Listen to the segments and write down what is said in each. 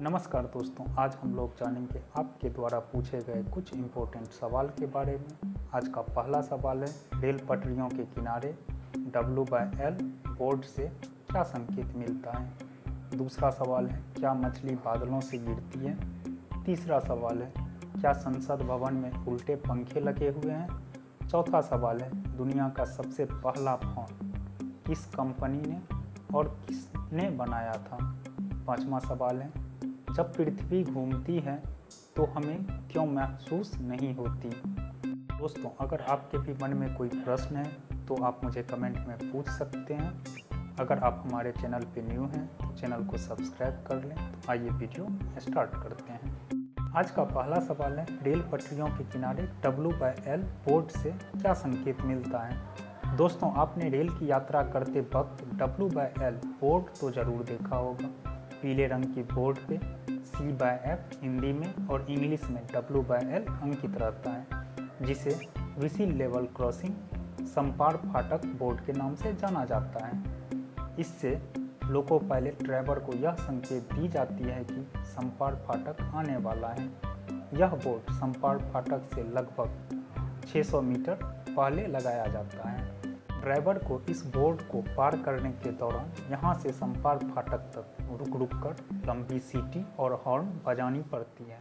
नमस्कार दोस्तों, आज हम लोग जानेंगे आपके द्वारा पूछे गए कुछ इम्पोर्टेंट सवाल के बारे में। आज का पहला सवाल है, रेल पटरियों के किनारे W/L बोर्ड से क्या संकेत मिलता है। दूसरा सवाल है, क्या मछली बादलों से गिरती है। तीसरा सवाल है, क्या संसद भवन में उल्टे पंखे लगे हुए हैं। चौथा सवाल है, दुनिया का सबसे पहला फ़ोन किस कंपनी ने और किसने बनाया था। पांचवा सवाल है, जब पृथ्वी घूमती है तो हमें क्यों महसूस नहीं होती। दोस्तों, अगर आपके भी मन में कोई प्रश्न है तो आप मुझे कमेंट में पूछ सकते हैं। अगर आप हमारे चैनल पे न्यू हैं तो चैनल को सब्सक्राइब कर लें। तो आइए वीडियो स्टार्ट करते हैं। आज का पहला सवाल है, रेल पटरियों के किनारे W/L बोर्ड से क्या संकेत मिलता है। दोस्तों, आपने रेल की यात्रा करते वक्त W/L बोर्ड तो ज़रूर देखा होगा। पीले रंग की बोर्ड पे C/F हिंदी में और इंग्लिश में W/L अंकित रहता है, जिसे व्हीसल लेवल क्रॉसिंग संपार फाटक बोर्ड के नाम से जाना जाता है। इससे लोको पायलट ड्राइवर को यह संकेत दी जाती है कि संपार फाटक आने वाला है। यह बोर्ड संपार फाटक से लगभग 600 मीटर पहले लगाया जाता है। ड्राइवर को इस बोर्ड को पार करने के दौरान यहाँ से संपार फाटक तक रुक कर लंबी सीटी और हॉर्न बजानी पड़ती है,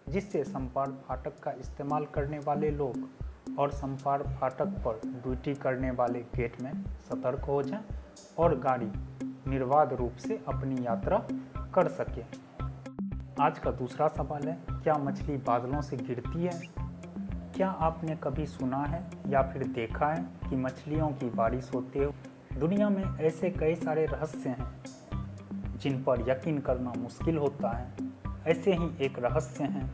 जिससे संपार फाटक का इस्तेमाल करने वाले लोग और संपार फाटक पर ड्यूटी करने वाले गेटमैन सतर्क हो जाएं और गाड़ी निर्बाध रूप से अपनी यात्रा कर सके। आज का दूसरा सवाल है, क्या मछली बादलों से गिरती है। क्या आपने कभी सुना है या फिर देखा है कि मछलियों की बारिश होते हुए। दुनिया में ऐसे कई सारे रहस्य हैं जिन पर यकीन करना मुश्किल होता है। ऐसे ही एक रहस्य है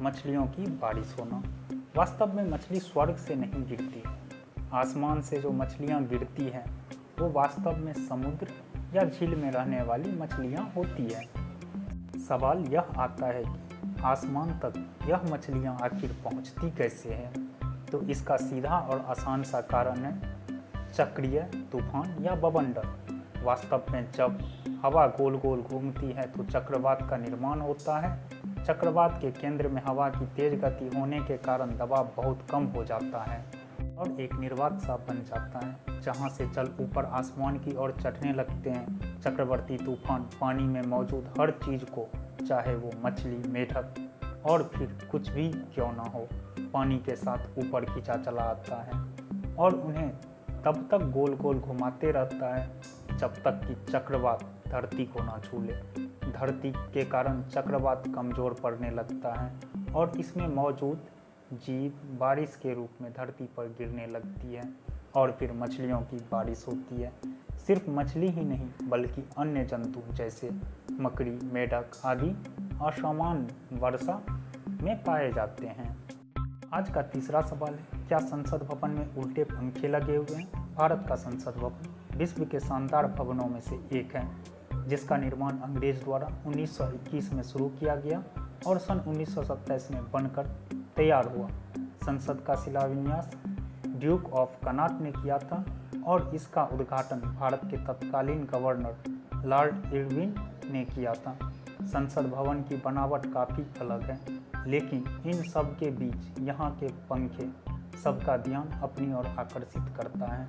मछलियों की बारिश होना। वास्तव में मछली स्वर्ग से नहीं गिरती। आसमान से जो मछलियाँ गिरती हैं वो वास्तव में समुद्र या झील में रहने वाली मछलियाँ होती है। सवाल यह आता है कि आसमान तक यह मछलियाँ आखिर पहुँचती कैसे हैं। तो इसका सीधा और आसान सा कारण है चक्रीय तूफान या बवंडर। वास्तव में जब हवा गोल गोल घूमती है तो चक्रवात का निर्माण होता है। चक्रवात के केंद्र में हवा की तेज गति होने के कारण दबाव बहुत कम हो जाता है और एक निर्वात सा बन जाता है, जहाँ से जल ऊपर आसमान की ओर चढ़ने लगते हैं। चक्रवर्ती तूफान पानी में मौजूद हर चीज़ को, चाहे वो मछली, मेढक और फिर कुछ भी क्यों ना हो, पानी के साथ ऊपर खींचा चला आता है और उन्हें तब तक गोल गोल घुमाते रहता है जब तक कि चक्रवात धरती को ना छू ले। धरती के कारण चक्रवात कमज़ोर पड़ने लगता है और इसमें मौजूद जीव बारिश के रूप में धरती पर गिरने लगती है और फिर मछलियों की बारिश होती है। सिर्फ मछली ही नहीं बल्कि अन्य जंतु जैसे मकड़ी, मेढक आदि असामान्य वर्षा में पाए जाते हैं। आज का तीसरा सवाल है, क्या संसद भवन में उल्टे पंखे लगे हुए हैं। भारत का संसद भवन विश्व के शानदार भवनों में से एक है, जिसका निर्माण अंग्रेज द्वारा 1921 में शुरू किया गया और सन 1927 में बनकर तैयार हुआ। संसद का शिलान्यास ड्यूक ऑफ कनॉट ने किया था और इसका उद्घाटन भारत के तत्कालीन गवर्नर लॉर्ड इरविन ने किया था। संसद भवन की बनावट काफ़ी अलग है, लेकिन इन सब के बीच यहाँ के पंखे सबका ध्यान अपनी ओर आकर्षित करता है।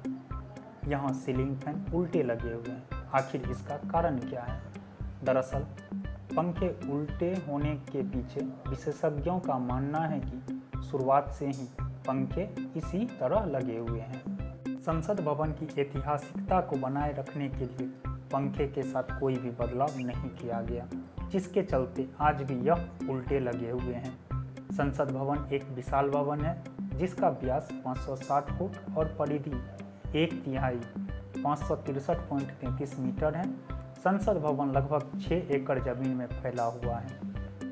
यहाँ सीलिंग फैन उल्टे लगे हुए हैं। आखिर इसका कारण क्या है। दरअसल पंखे उल्टे होने के पीछे विशेषज्ञों का मानना है कि शुरुआत से ही पंखे इसी तरह लगे हुए हैं। संसद भवन की ऐतिहासिकता को बनाए रखने के लिए पंखे के साथ कोई भी बदलाव नहीं किया गया, जिसके चलते आज भी यह उल्टे लगे हुए हैं। संसद भवन एक विशाल भवन है जिसका व्यास 560 फुट और परिधि 1/3 563.33 मीटर है। संसद भवन लगभग 6 एकड़ जमीन में फैला हुआ है।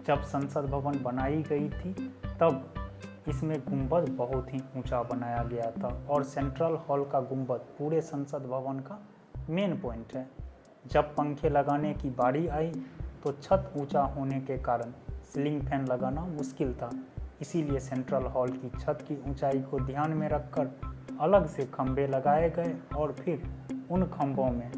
जब संसद भवन बनाई गई थी तब इसमें गुंबद बहुत ही ऊंचा बनाया गया था और सेंट्रल हॉल का गुंबद पूरे संसद भवन का मेन पॉइंट है। जब पंखे लगाने की बारी आई तो छत ऊंचा होने के कारण सीलिंग फैन लगाना मुश्किल था। इसीलिए सेंट्रल हॉल की छत की ऊंचाई को ध्यान में रखकर अलग से खंभे लगाए गए और फिर उन खंभों में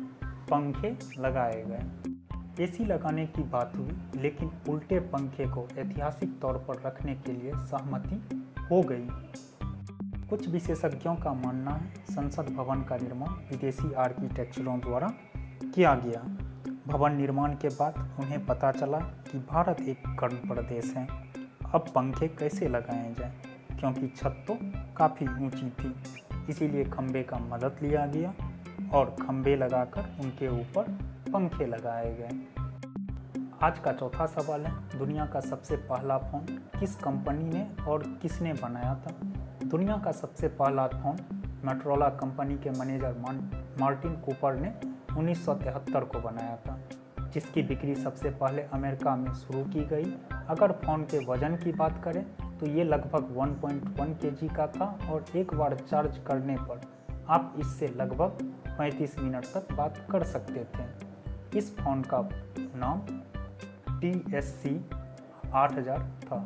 पंखे लगाए गए। एसी लगाने की बात हुई, लेकिन उल्टे पंखे को ऐतिहासिक तौर पर रखने के लिए सहमति हो गई। कुछ विशेषज्ञों का मानना है संसद भवन का निर्माण विदेशी आर्किटेक्चरों द्वारा किया गया। भवन निर्माण के बाद उन्हें पता चला कि भारत एक गर्म प्रदेश है, अब पंखे कैसे लगाए जाएं, क्योंकि छत तो काफ़ी ऊंची थी। इसीलिए खंबे का मदद लिया गया और खंबे लगाकर उनके ऊपर पंखे लगाए गए। आज का चौथा सवाल है, दुनिया का सबसे पहला फ़ोन किस कंपनी ने और किसने बनाया था? दुनिया का सबसे पहला फ़ोन मोटोरोला कंपनी के मैनेजर मार्टिन कूपर ने 1973 को बनाया था, जिसकी बिक्री सबसे पहले अमेरिका में शुरू की गई। अगर फ़ोन के वज़न की बात करें तो ये लगभग 1.1 kg का था और एक बार चार्ज करने पर आप इससे लगभग 35 मिनट तक बात कर सकते थे। इस फ़ोन का नाम TSC 8000 था।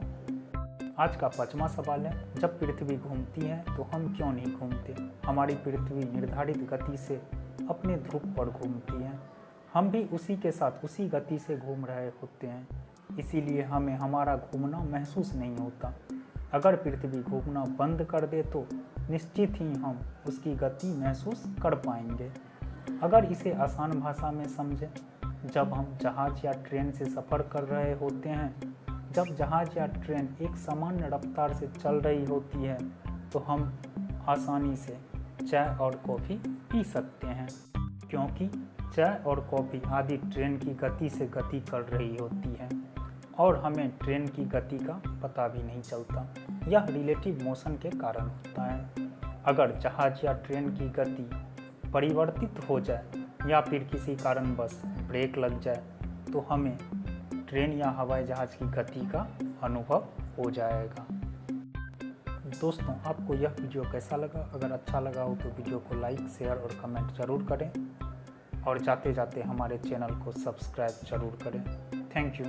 आज का 5वां सवाल है, जब पृथ्वी घूमती है तो हम क्यों नहीं घूमते? हमारी पृथ्वी निर्धारित गति से अपने ध्रुव पर घूमती है, हम भी उसी के साथ उसी गति से घूम रहे होते हैं, इसीलिए हमें हमारा घूमना महसूस नहीं होता। अगर पृथ्वी घूमना बंद कर दे तो निश्चित ही हम उसकी गति महसूस कर पाएंगे। अगर इसे आसान भाषा में समझें, जब हम जहाज़ या ट्रेन से सफ़र कर रहे होते हैं, जब जहाज़ या ट्रेन एक सामान्य रफ्तार से चल रही होती है तो हम आसानी से चाय और कॉफ़ी पी सकते हैं, क्योंकि चाय और कॉफ़ी आदि ट्रेन की गति से गति कर रही होती है और हमें ट्रेन की गति का पता भी नहीं चलता। यह रिलेटिव मोशन के कारण होता है। अगर जहाज़ या ट्रेन की गति परिवर्तित हो जाए या फिर किसी कारणवश ब्रेक लग जाए तो हमें ट्रेन या हवाई जहाज़ की गति का अनुभव हो जाएगा। दोस्तों, आपको यह वीडियो कैसा लगा? अगर अच्छा लगा हो तो वीडियो को लाइक, शेयर और कमेंट जरूर करें और जाते जाते हमारे चैनल को सब्सक्राइब जरूर करें। Thank you.